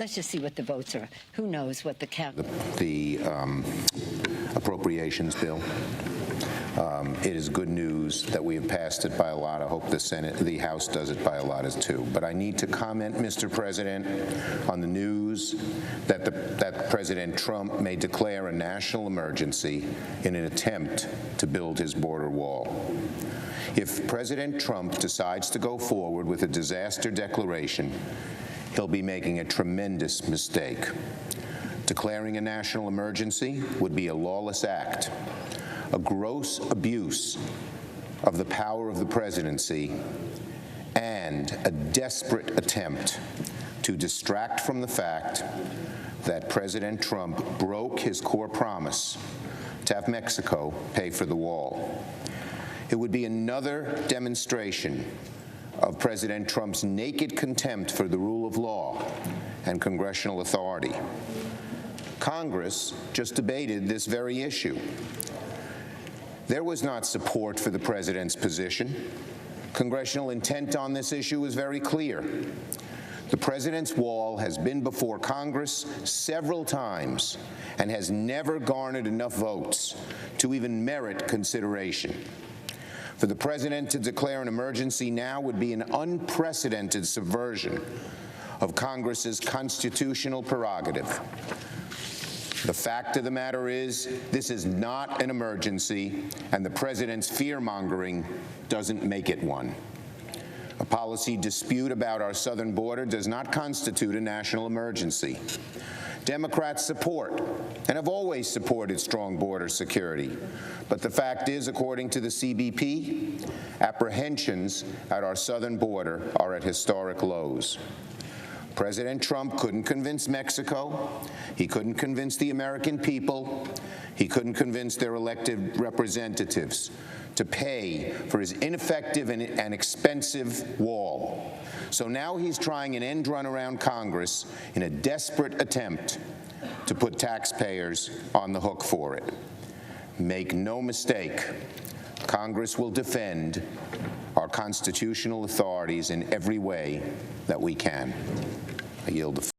Let's just see what the votes are. Who knows what the count? The appropriations bill. It is good news that we have passed it by a lot. I hope the House does it by a lot as too. But I need to comment, Mr. President, on the news that President Trump may declare a national emergency in an attempt to build his border wall. If President Trump decides to go forward with a disaster declaration, he'll be making a tremendous mistake. Declaring a national emergency would be a lawless act, a gross abuse of the power of the presidency, and a desperate attempt to distract from the fact that President Trump broke his core promise to have Mexico pay for the wall. It would be another demonstration of President Trump's naked contempt for the rule of law and congressional authority. Congress just debated this very issue. There was not support for the president's position. Congressional intent on this issue is very clear. The president's wall has been before Congress several times and has never garnered enough votes to even merit consideration. For the president to declare an emergency now would be an unprecedented subversion of Congress's constitutional prerogative. The fact of the matter is, this is not an emergency, and the president's fear-mongering doesn't make it one. A policy dispute about our southern border does not constitute a national emergency. Democrats support and have always supported strong border security. But the fact is, according to the CBP, apprehensions at our southern border are at historic lows. President Trump couldn't convince Mexico. He couldn't convince the American people. He couldn't convince their elected representatives to pay for his ineffective and expensive wall. So now he's trying an end run around Congress in a desperate attempt to put taxpayers on the hook for it. Make no mistake, Congress will defend our constitutional authorities in every way that we can. I yield the floor.